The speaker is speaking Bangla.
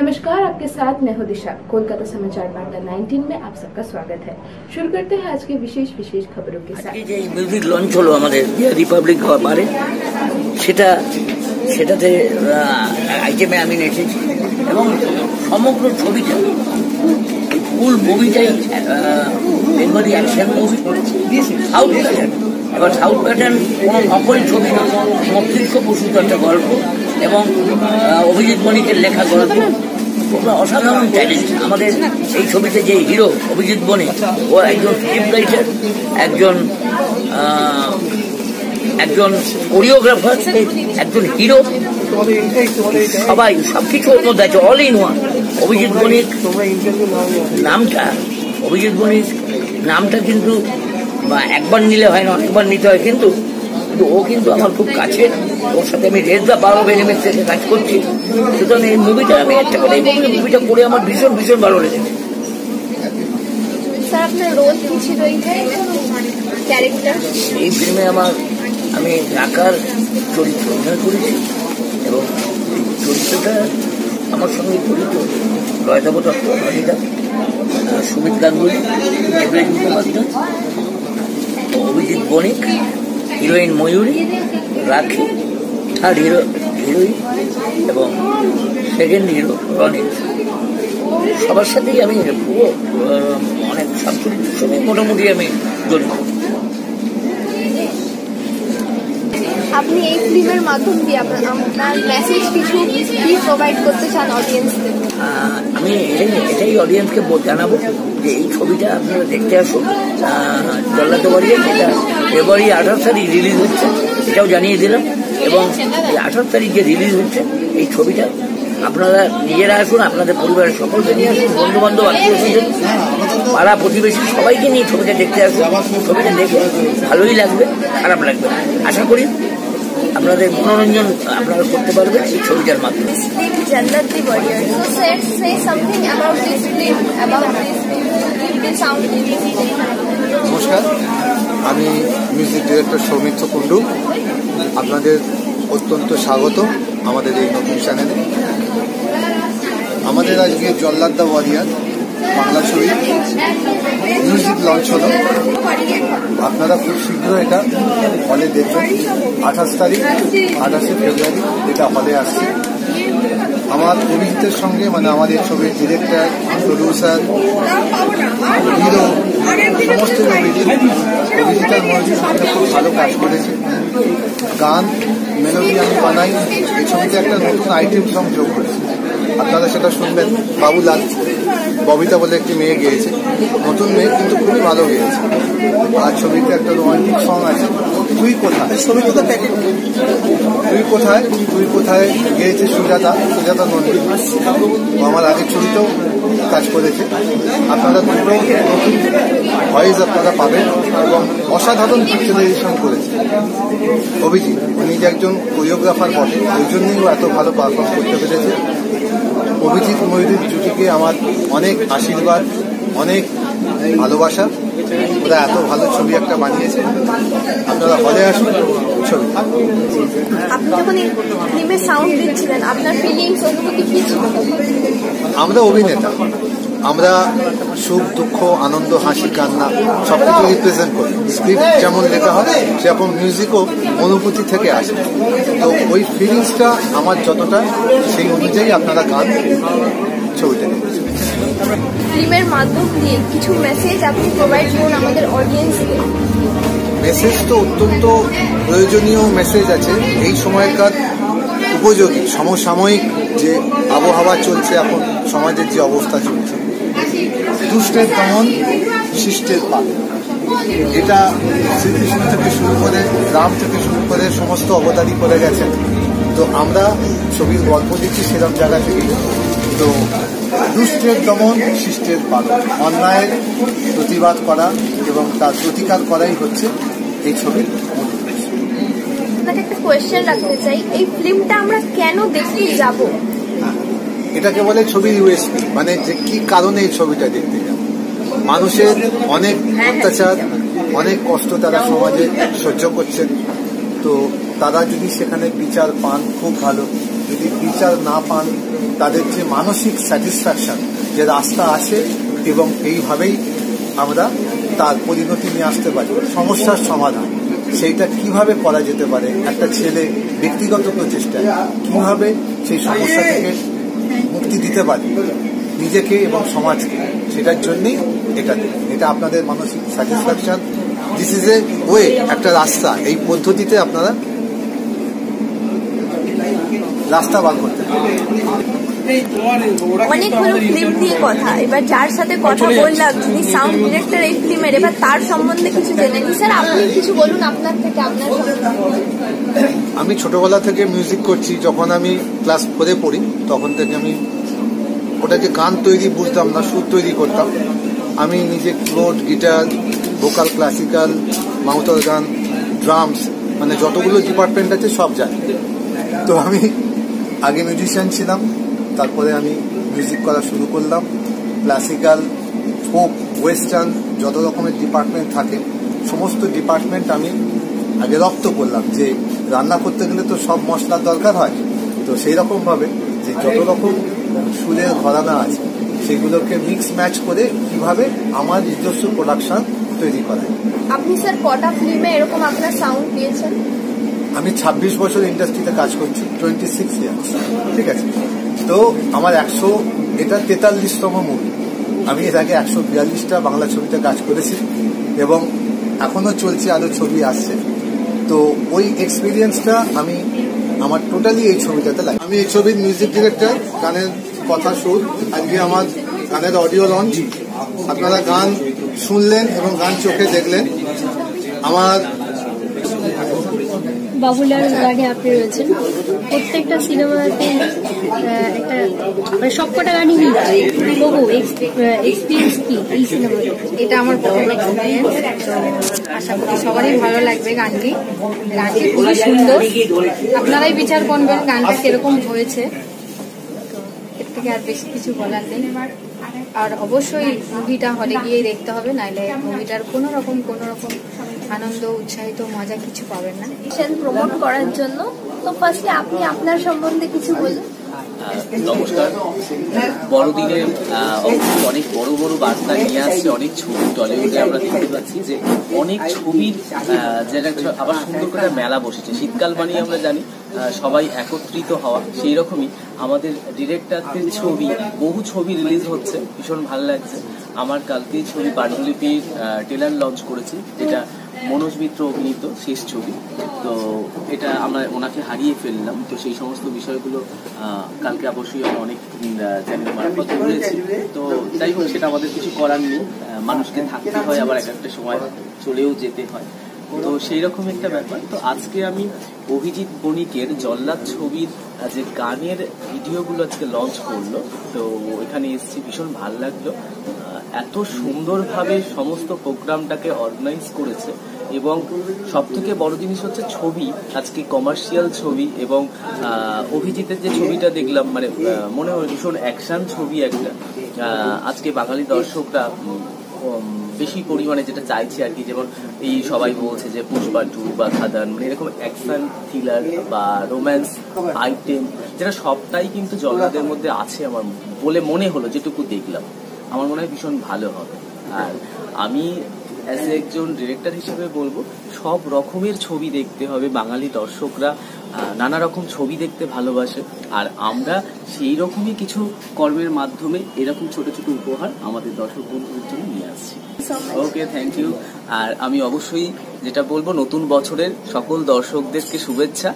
नमस्कार, आपके साथ मैं हूं दिशा। कोलकाता समाचार वार्ता 19 में आप सबका स्वागत है। शुरू करते हैं आज की विशेष खबरों के साथ। মিউজিক লঞ্চ হলো আমাদের রিপাবলিক হওয়ার পরে, সেটাতে আইটেমে আমি নেচেছি এবং সমগ্র ছবিটা ফুল মুভিটাই Bengali action movie, south pattern. এবার সাউথ প্যাটার্ন কোনো নকল ছবি না, মস্তিষ্ক প্রসূত একটা গল্প এবং অভিজিৎ বণিকের লেখা গল্প। অসাধারণ ট্যালেন্ট আমাদের এই ছবিতে যে হিরো অভিজিৎ বণিক, ও একজন স্ক্রিপ্ট রাইটার, একজন কোরিওগ্রাফার, একজন হিরো, সবাই সবকিছু ওর মধ্যে আছে, অল ইন ওয়ান। অভিজিৎ বণিক নামটা কিন্তু একবার নিলে হয় না, অনেকবার নিতে হয়, কিন্তু ও কিন্তু আমার খুব কাছে। ওর সাথে আমি রেজা বারো বেনিমের থেকে কাজ করছি, সুতরাং এই মুভিটা আমি একটা করে মুভিটা করে আমার ভীষণ ভালো লেগেছে। এই ফিল্মে আমি ঢাকার চরিত্র অভিনয় করেছি এবং চরিত্রটা আমার সঙ্গে জড়িত লয়দাব দত্ত, রনিদা, সুমিত গাঙ্গুলি, দেবরাজ মুখোপাধ্যায়, অভিজিৎ বণিক, হিরোইন ময়ূরী, রাখি, থার্ড হিরোইন এবং সেকেন্ড হিরো রনিত। সবার সাথেই আমি অনেক সব চরিত্রের সঙ্গে মোটামুটি আমি জড়িত। আপনি এই ফিল্মের মাধ্যম দিয়ে আপনার মেসেজ কিছু প্রোভাইড করতে চান অডিয়েন্সদের? আমি এটাই অডিয়েন্সকে জানাবো যে এই ছবিটা আপনারা দেখতে আসুন। জল্লাদ ওয়ারিয়ার, এটা ফেব্রুয়ারি 28 তারিখ রিলিজ হচ্ছে, এটাও জানিয়ে দিলাম। এবং এই 28 তারিখ যে রিলিজ হচ্ছে এই ছবিটা আপনারা নিজেরা আসুন, আপনাদের পরিবারের সকলকে নিয়ে আসুন, বন্ধু বান্ধব, আত্মীয় স্বজন, পাড়া প্রতিবেশী সবাইকে নিয়ে ছবিটা দেখতে আসুন। ছবিটা দেখে ভালোই লাগবে, খারাপ লাগবে না। আশা করি আপনাদের মনোরঞ্জন আপনারা করতে পারবেন এই ছবিটার মাধ্যমে। নমস্কার, আমি মিউজিক ডিরেক্টর সৌমিত্র কুণ্ডু। আপনাদের অত্যন্ত স্বাগত আমাদের এই নতুন চ্যানেলে। আমাদের আজকে জল্লাদ দ্য ওয়ারিয়ার বাংলা ছবি মিউজিক লঞ্চ হলো। আপনারা খুব শীঘ্র এটা হলে দেখবেন। 28 তারিখ, 28শে ফেব্রুয়ারি এটা হলে আসছে। আমার অভিজিতের সঙ্গে, মানে আমাদের ছবির ডিরেক্টর, প্রডিউসার, হিরো, সমস্ত অভিজিৎ আর মনোজিৎ খুব ভালো কাজ করেছে। গান মেলোডি আমি বানাই, এই ছবিতে একটা নতুন আইটেম সং যোগ করেছে, আপনারা সেটা শুনবেন। বাবুলাল, ববিতা বলে একটি মেয়ে গেয়েছে, নতুন মেয়ে কিন্তু খুবই ভালো গেয়েছে। আর ছবিতে একটা রোমান্টিক সং আছে, তুই কোথায় গেয়েছে সুজাতা নন্দী। আমার আগের ছবিতেও কাজ করেছে। আপনারা নতুন ভয়েস আপনারা পাবেন এবং অসাধারণ পিকচারাইজেশন করেছে অভিজিৎ। উনি যে একজন কোরিওগ্রাফার বটে, ওই জন্যই ও এত ভালো পারফর্ম করতে পেরেছে। অভিজিৎ ময়ূরীর জুটিকে আমার অনেক আশীর্বাদ, অনেক ভালোবাসা। ওরা এত ভালো ছবি একটা বানিয়েছে, আপনারা হলে আসুন ছবি। আপনি যখন এই ফিল্মে সাউন্ড দিচ্ছিলেন, আপনার ফিলিংস, অনুভূতি কি ছিল? আমরা অভিনেতা, আমরা সুখ, দুঃখ, আনন্দ, হাসি, কান্না সবকিছু রিপ্রেজেন্ট করি। স্ক্রিপ্ট যেমন লেখা হয় সেরকম মিউজিকও অনুভূতি থেকে আসে। তো ওই ফিলিংসটা আমার যতটা, সেই অনুযায়ী আপনারা গান ছবিতে নিয়েছেন। ফিল্মের মাধ্যম দিয়ে কিছু মেসেজ আপনি প্রোভাইড করুন আমাদের অডিয়েন্সকে। মেসেজ তো অত্যন্ত প্রয়োজনীয় মেসেজ আছে। এই সময়কার উপযোগী সমসাময়িক যে আবহাওয়া চলছে, এখন সমাজের যে অবস্থা চলছে, দুষ্টের দমন, শিষ্টের পালন, এটা শ্রীকৃষ্ণ থেকে শুরু করে, রাম থেকে শুরু করে সমস্ত অবতারই করে গেছেন। তো আমরা ছবির গল্প দিচ্ছি সেরকম জায়গা থেকে। তো দুষ্টের দমন, শিষ্টের পালন, অন্যায়ের প্রতিবাদ করা এবং তার প্রতিকার করাই হচ্ছে এই ছবির মূল উদ্দেশ্য। আপনাকে একটা কোয়েশ্চেন রাখতে চাই, এই ফিল্মটা আমরা কেন দেখতে যাব? এটাকে বলে ছবির ইউএসপি, মানে যে কি কারণে এই ছবিটা দেখতে যাব। মানুষের অনেক অত্যাচার, অনেক কষ্ট তারা সমাজে সহ্য করছেন। তো তারা যদি সেখানে বিচার পান খুব ভালো, যদি যদি বিচার না পান, তাদের যে মানসিক স্যাটিসফ্যাকশন, যে রাস্তা আছে এবং এইভাবেই আমরা তার পরিণতি নিয়ে আসতে পারি, সমস্যার সমাধান সেইটা কিভাবে করা যেতে পারে, একটা ছেলে ব্যক্তিগত প্রচেষ্টায় কিভাবে সেই সমস্যা থেকে মুক্তি দিতে পারে নিজেকে এবং সমাজকে, সেটার জন্যই এটা আপনাদের মানসিক satisfaction. This is a way, একটা রাস্তা, এই পদ্ধতিতে আপনারা রাস্তা বার করতে পারেন। অনেকগুলো ফিল্ম দিয়ে কথা, এবার যার সাথে কথা বললাম যিনি সাউন্ড ডিরেক্টর এই ফিল্মের, এবার তার সম্বন্ধে কিছু জেনে নি। স্যার আপনি কিছু বলুন আপনার থেকে, আপনার আমি ছোটবেলা থেকে মিউজিক করছি। যখন আমি ক্লাস 4-এ পড়ি তখন থেকে আমি ওটাকে গান তৈরি বুঝতাম না, সুর তৈরি করতাম। আমি নিজে keyboard, guitar, vocal, classical, mouth organ, drums, মানে যতগুলো ডিপার্টমেন্ট আছে সব জানি। তো আমি আগে মিউজিশিয়ান ছিলাম, তারপরে আমি মিউজিক করা শুরু করলাম। ক্লাসিক্যাল, ফোক, ওয়েস্টার্ন, যত রকমের ডিপার্টমেন্ট থাকে সমস্ত ডিপার্টমেন্ট আমি আগে রপ্ত করলাম। যে রান্না করতে গেলে তো সব মশলার দরকার হয়, তো সেই রকমভাবে যে যত রকম সুরের ঘরানা আছে সেগুলোকে মিক্স ম্যাচ করে কিভাবে আমার নিজস্ব প্রোডাকশন তৈরি করা। আপনি স্যার কটা ফিল্মে এরকম আপনার সাউন্ড দিয়েছেন? আমি 26 বছর ইন্ডাস্ট্রিতে কাজ করছি, 26 ইয়ার্স, ঠিক আছে। তো আমার এটা 43তম মুভি। আমি এর আগে 142টা বাংলা ছবিতে কাজ করেছি এবং এখনো চলছে, আরো ছবি আসছে। তো ওই এক্সপিরিয়েন্সটা আমি আমার টোটালি এই ছবিটাতে লাগে। আমি এই ছবির মিউজিক ডিরেক্টর, গানের কথা সুর। আজকে আমার গানের অডিও লঞ্চ, আপনারা গান শুনলেন এবং গান চোখে দেখলেন। আমার বাবুলার গানে আপনি রয়েছেন, প্রত্যেকটা সিনেমাতে একটা মানে সবকটা গানই বহু এক্সপিরিয়েন্স কি এই সিনেমাতে? এটা আমার প্রথম এক্সপিরিয়েন্স, আশা করি সবারই ভালো লাগবে। গানটি খুবই সুন্দর, আপনারাই বিচার করবেন গানটা কিরকম হয়েছে। এর থেকে আর বেশি কিছু বলার নেই। আর অবশ্যই মুভিটা হলে গিয়ে দেখতে হবে, নাইলে মুভিটার কোনো রকম আনন্দ, উৎসাহিত, মজা কিছু পাবেন না। প্রমোট করার জন্য তো ফার্স্টে আপনি আপনার সম্বন্ধে কিছু বলুন। নমস্কার। বড়দিনে অনেক বড় বড় বার্তা নিয়ে আসছে অনেক ছবি। টলিউডে আমরা দেখতে পাচ্ছি যে অনেক ছবির যেটা আবার সুন্দর করে মেলা বসেছে। শীতকাল মানেই আমরা জানি সবাই একত্রিত হওয়া, সেই রকমই আমাদের ডিরেক্টরদের ছবি, বহু ছবি রিলিজ হচ্ছে, ভীষণ ভালো লাগছে। আমার কালকে ছবি পাণ্ডুলিপির ট্রেলার লঞ্চ করেছি, যেটা মনোজ মিত্র অভিনীত শেষ ছবি। তো এটা আমরা ওনাকে হারিয়ে ফেললাম, তো সেই সমস্ত বিষয়গুলো কালকে অবশ্যই আমরা অনেক চ্যানেল মারফত করেছি। তো যাই হোক, সেটা আমাদের কিছু করার নেই, মানুষকে থাকতে হয়, আবার একটা সময় চলেও যেতে হয়। তো সেই রকম একটা ব্যাপার। তো আজকে আমি অভিজিৎ বণিকের জল্লাদ ছবির যে গানের ভিডিওগুলো আজকে লঞ্চ করলো, তো এখানে এসেছি, ভীষণ ভালো লাগলো। এত সুন্দরভাবে সমস্ত প্রোগ্রামটাকে অর্গানাইজ করেছে এবং সব থেকে বড় জিনিস হচ্ছে ছবি, আজকে কমার্শিয়াল ছবি। এবং অভিজিতের যে ছবিটা দেখলাম, মানে মনে হয় ভীষণ অ্যাকশন ছবি একটা। আজকে বাঙালি দর্শকরা বেশি পরিমাণে যেটা চাইছে আর কি, যেমন এই সবাই বলছে যে পুষ্পা 2 বা খাদান, মানে এরকম অ্যাকশন থ্রিলার বা রোম্যান্স আইটেম, যেটা সবটাই কিন্তু জল্লাদের মধ্যে আছে আমার বলে মনে হলো, যেটুকু দেখলাম। আমার মনে হয় ভীষণ ভালো হবে। আর আমি অ্যাজ একজন ডিরেক্টর হিসেবে বলবো, সব রকমের ছবি দেখতে হবে। বাঙালি দর্শকরা নানা রকম ছবি দেখতে ভালোবাসে, আর আমরা সেই রকমই কিছু কর্মের মাধ্যমে এরকম ছোট ছোট উপহার আমাদের দর্শক বন্ধুদের জন্য নিয়ে আসছি। ওকে, থ্যাংক ইউ। আর আমি অবশ্যই যেটা বলবো, নতুন বছরের সকল দর্শকদেরকে শুভেচ্ছা।